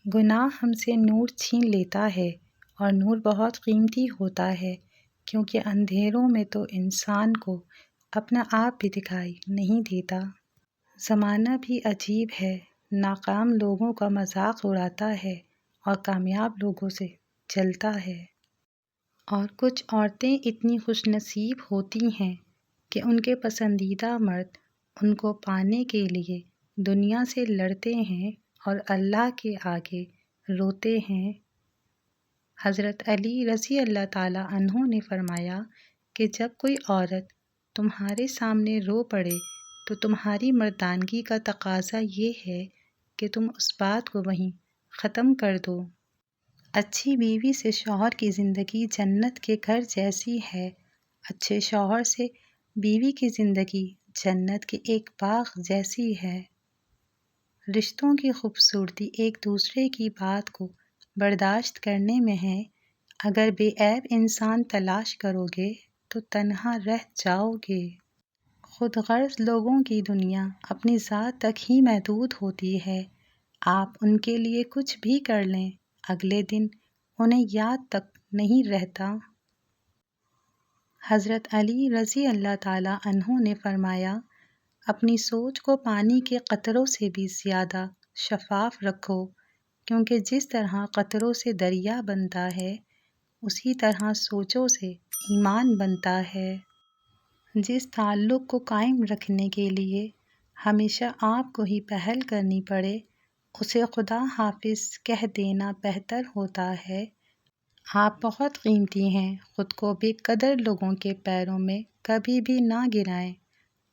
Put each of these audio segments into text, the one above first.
گناہ ہم سے نور چھین لیتا ہے، اور نور بہت قیمتی ہوتا ہے، کیونکہ اندھیروں میں تو انسان کو اپنا آپ بھی دکھائی نہیں دیتا۔ زمانہ بھی عجیب ہے، ناکام لوگوں کا مذاق اڑاتا ہے اور کامیاب لوگوں سے جلتا ہے۔ اور کچھ عورتیں اتنی خوش نصیب ہوتی ہیں کہ ان کے پسندیدہ مرد ان کو پانے کے لیے دنیا سے لڑتے ہیں اور اللہ کے آگے روتے ہیں۔ حضرت علی رضی اللہ تعالیٰ عنہ نے فرمایا کہ جب کوئی عورت تمہارے سامنے رو پڑے تو تمہاری مردانگی کا تقاضا یہ ہے کہ تم اس بات کو وہیں ختم کر دو۔ اچھی بیوی سے شوہر کی زندگی جنت کے گھر جیسی ہے، اچھے شوہر سے بیوی کی زندگی جنت کے ایک باغ جیسی ہے۔ رشتوں کی خوبصورتی ایک دوسرے کی بات کو برداشت کرنے میں ہے۔ اگر بے عیب انسان تلاش کرو گے تو تنہا رہ جاؤ گے۔ خود غرض لوگوں کی دنیا اپنی ذات تک ہی محدود ہوتی ہے۔ آپ ان کے لیے کچھ بھی کر لیں، اگلے دن انہیں یاد تک نہیں رہتا۔ حضرت علی رضی اللہ تعالیٰ عنہ نے فرمایا، اپنی سوچ کو پانی کے قطروں سے بھی زیادہ شفاف رکھو، کیونکہ جس طرح قطروں سے دریا بنتا ہے، اسی طرح سوچوں سے ایمان بنتا ہے۔ جس تعلق کو قائم رکھنے کے لیے ہمیشہ آپ کو ہی پہل کرنی پڑے، اسے خدا حافظ کہہ دینا بہتر ہوتا ہے۔ آپ بہت قیمتی ہیں، خود کو بے قدر لوگوں کے پیروں میں کبھی بھی نہ گرائیں۔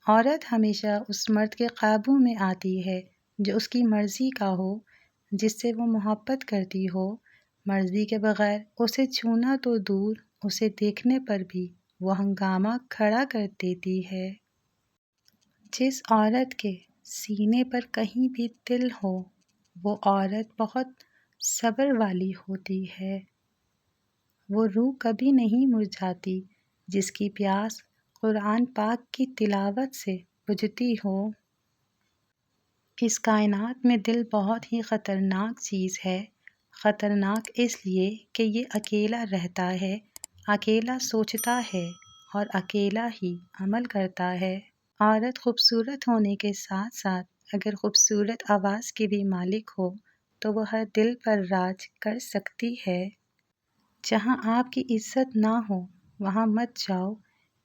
عورت ہمیشہ اس مرد کے قابو میں آتی ہے جو اس کی مرضی کا ہو، جس سے وہ محبت کرتی ہو۔ مرضی کے بغیر اسے چھونا تو دور، اسے دیکھنے پر بھی وہ ہنگامہ کھڑا کر دیتی ہے۔ جس عورت کے سینے پر کہیں بھی تل ہو، وہ عورت بہت صبر والی ہوتی ہے۔ وہ روح کبھی نہیں مرجھاتی جس کی پیاس قرآن پاک کی تلاوت سے بجھتی ہو۔ اس کائنات میں دل بہت ہی خطرناک چیز ہے۔ خطرناک اس لیے کہ یہ اکیلا رہتا ہے، اکیلا سوچتا ہے اور اکیلا ہی عمل کرتا ہے۔ عورت خوبصورت ہونے کے ساتھ ساتھ اگر خوبصورت آواز کی بھی مالک ہو تو وہ ہر دل پر راج کر سکتی ہے۔ جہاں آپ کی عزت نہ ہو وہاں مت جاؤ،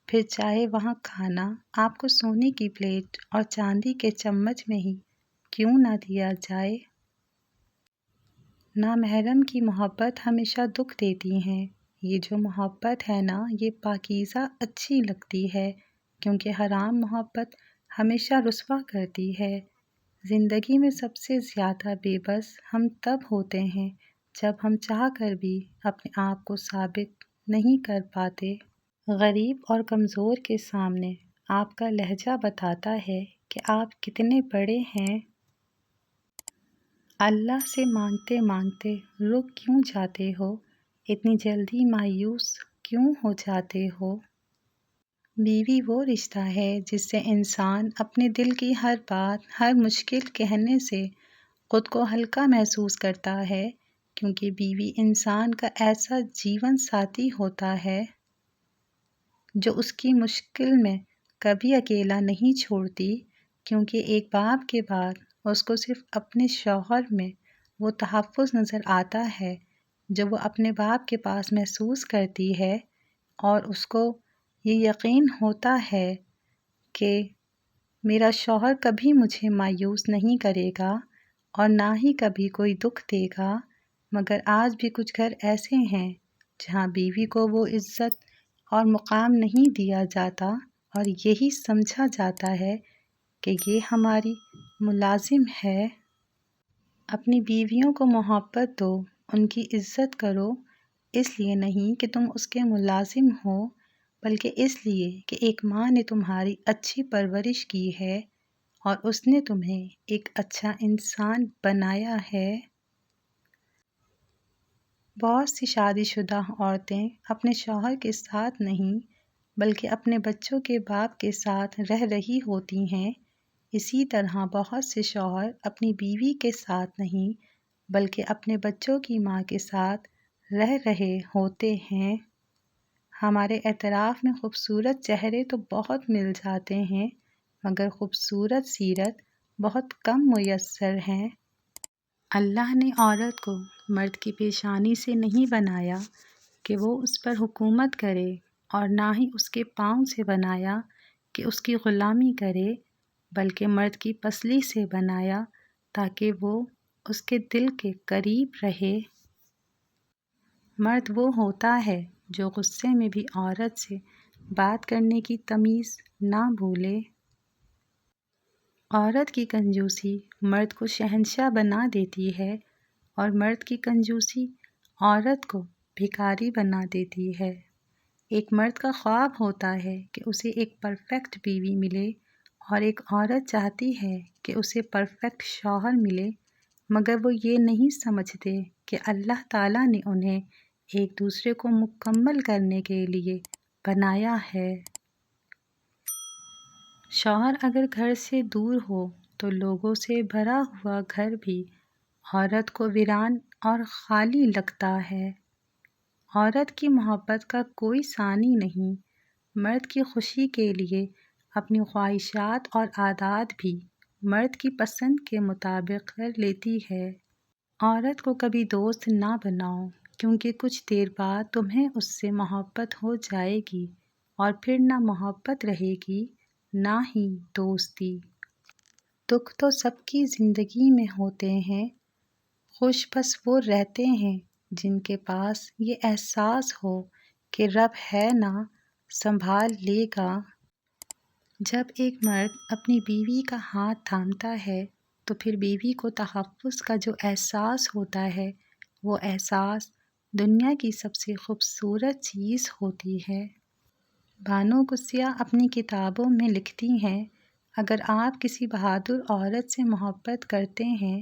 پھر چاہے وہاں کھانا آپ کو سونے کی پلیٹ اور چاندی کے چمچ میں ہی کیوں نہ دیا جائے۔ نامحرم کی محبت ہمیشہ دکھ دیتی ہے۔ یہ جو محبت ہے نا، یہ پاکیزہ اچھی لگتی ہے، کیونکہ حرام محبت ہمیشہ رسوا کرتی ہے۔ زندگی میں سب سے زیادہ بے بس ہم تب ہوتے ہیں جب ہم چاہ کر بھی اپنے آپ کو ثابت نہیں کر پاتے۔ غریب اور کمزور کے سامنے آپ کا لہجہ بتاتا ہے کہ آپ کتنے بڑے ہیں۔ اللہ سے مانگتے مانگتے رک کیوں جاتے ہو؟ اتنی جلدی مایوس کیوں ہو جاتے ہو؟ بیوی وہ رشتہ ہے جس سے انسان اپنے دل کی ہر بات، ہر مشکل کہنے سے خود کو ہلکا محسوس کرتا ہے، کیونکہ بیوی انسان کا ایسا جیون ساتھی ہوتا ہے جو اس کی مشکل میں کبھی اکیلا نہیں چھوڑتی، کیونکہ ایک باپ کے بعد اس کو صرف اپنے شوہر میں وہ تحفظ نظر آتا ہے جو وہ اپنے باپ کے پاس محسوس کرتی ہے، اور اس کو یہ یقین ہوتا ہے کہ میرا شوہر کبھی مجھے مایوس نہیں کرے گا اور نہ ہی کبھی کوئی دکھ دے گا۔ مگر آج بھی کچھ گھر ایسے ہیں جہاں بیوی کو وہ عزت اور مقام نہیں دیا جاتا اور یہی سمجھا جاتا ہے کہ یہ ہماری ملازم ہے۔ اپنی بیویوں کو محبت دو، ان کی عزت کرو، اس لیے نہیں کہ تم اس کے ملازم ہو، بلکہ اس لیے کہ ایک ماں نے تمہاری اچھی پرورش کی ہے اور اس نے تمہیں ایک اچھا انسان بنایا ہے۔ بہت سی شادی شدہ عورتیں اپنے شوہر کے ساتھ نہیں بلکہ اپنے بچوں کے باپ کے ساتھ رہ رہی ہوتی ہیں۔ اسی طرح بہت سے شوہر اپنی بیوی کے ساتھ نہیں بلکہ اپنے بچوں کی ماں کے ساتھ رہ رہے ہوتے ہیں۔ ہمارے اعتراف میں خوبصورت چہرے تو بہت مل جاتے ہیں، مگر خوبصورت سیرت بہت کم میسر ہیں۔ اللہ نے عورت کو مرد کی پیشانی سے نہیں بنایا کہ وہ اس پر حکومت کرے، اور نہ ہی اس کے پاؤں سے بنایا کہ اس کی غلامی کرے، بلکہ مرد کی پسلی سے بنایا تاکہ وہ اس کے دل کے قریب رہے۔ مرد وہ ہوتا ہے جو غصے میں بھی عورت سے بات کرنے کی تمیز نہ بھولے۔ عورت کی کنجوسی مرد کو شہنشاہ بنا دیتی ہے، اور مرد کی کنجوسی عورت کو بھکاری بنا دیتی ہے۔ ایک مرد کا خواب ہوتا ہے کہ اسے ایک پرفیکٹ بیوی ملے، اور ایک عورت چاہتی ہے کہ اسے پرفیکٹ شوہر ملے، مگر وہ یہ نہیں سمجھتے کہ اللہ تعالیٰ نے انہیں ایک دوسرے کو مکمل کرنے کے لیے بنایا ہے۔ شوہر اگر گھر سے دور ہو تو لوگوں سے بھرا ہوا گھر بھی عورت کو ویران اور خالی لگتا ہے۔ عورت کی محبت کا کوئی ثانی نہیں۔ مرد کی خوشی کے لیے اپنی خواہشات اور عادات بھی مرد کی پسند کے مطابق کر لیتی ہے۔ عورت کو کبھی دوست نہ بناؤ، کیونکہ کچھ دیر بعد تمہیں اس سے محبت ہو جائے گی، اور پھر نہ محبت رہے گی نہ ہی دوستی۔ دکھ تو سب کی زندگی میں ہوتے ہیں، خوش بس وہ رہتے ہیں جن کے پاس یہ احساس ہو کہ رب ہے نا، سنبھال لے گا۔ جب ایک مرد اپنی بیوی کا ہاتھ تھامتا ہے تو پھر بیوی کو تحفظ کا جو احساس ہوتا ہے، وہ احساس دنیا کی سب سے خوبصورت چیز ہوتی ہے۔ بانو قدسیہ اپنی کتابوں میں لکھتی ہیں، اگر آپ کسی بہادر عورت سے محبت کرتے ہیں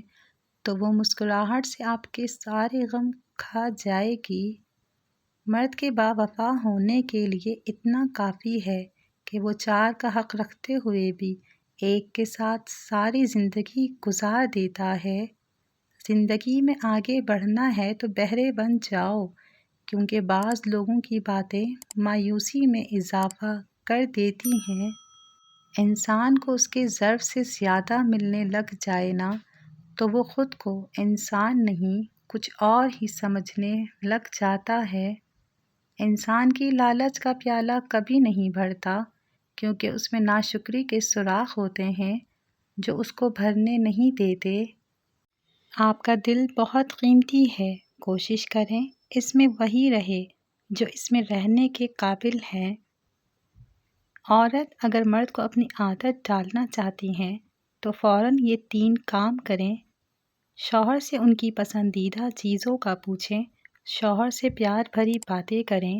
تو وہ مسکراہٹ سے آپ کے سارے غم کھا جائے گی۔ مرد کے باوفا ہونے کے لیے اتنا کافی ہے کہ وہ چار کا حق رکھتے ہوئے بھی ایک کے ساتھ ساری زندگی گزار دیتا ہے۔ زندگی میں آگے بڑھنا ہے تو بہرے بن جاؤ، کیونکہ بعض لوگوں کی باتیں مایوسی میں اضافہ کر دیتی ہیں۔ انسان کو اس کے ضرف سے زیادہ ملنے لگ جائے نا، تو وہ خود کو انسان نہیں کچھ اور ہی سمجھنے لگ جاتا ہے۔ انسان کی لالچ کا پیالہ کبھی نہیں بھرتا، کیونکہ اس میں ناشکری کے سوراخ ہوتے ہیں جو اس کو بھرنے نہیں دیتے۔ آپ کا دل بہت قیمتی ہے، کوشش کریں اس میں وہی رہے جو اس میں رہنے کے قابل ہے۔ عورت اگر مرد کو اپنی عادت ڈالنا چاہتی ہیں تو فوراً یہ 3 کام کریں۔ شوہر سے ان کی پسندیدہ چیزوں کا پوچھیں، شوہر سے پیار بھری باتیں کریں،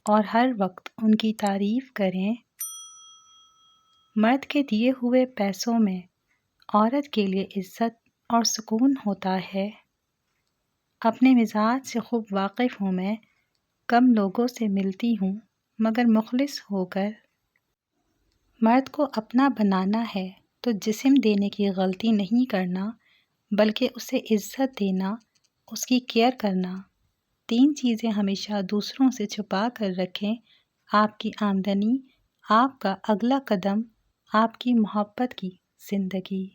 اور ہر وقت ان کی تعریف کریں۔ مرد کے دیے ہوئے پیسوں میں عورت کے لیے عزت اور سکون ہوتا ہے۔ اپنے مزاج سے خوب واقف ہوں میں، کم لوگوں سے ملتی ہوں مگر مخلص ہو کر۔ مرد کو اپنا بنانا ہے تو جسم دینے کی غلطی نہیں کرنا، بلکہ اسے عزت دینا، اس کی کیئر کرنا۔ 3 چیزیں ہمیشہ دوسروں سے چھپا کر رکھیں، آپ کی آمدنی، آپ کا اگلا قدم، آپ کی محبت کی زندگی۔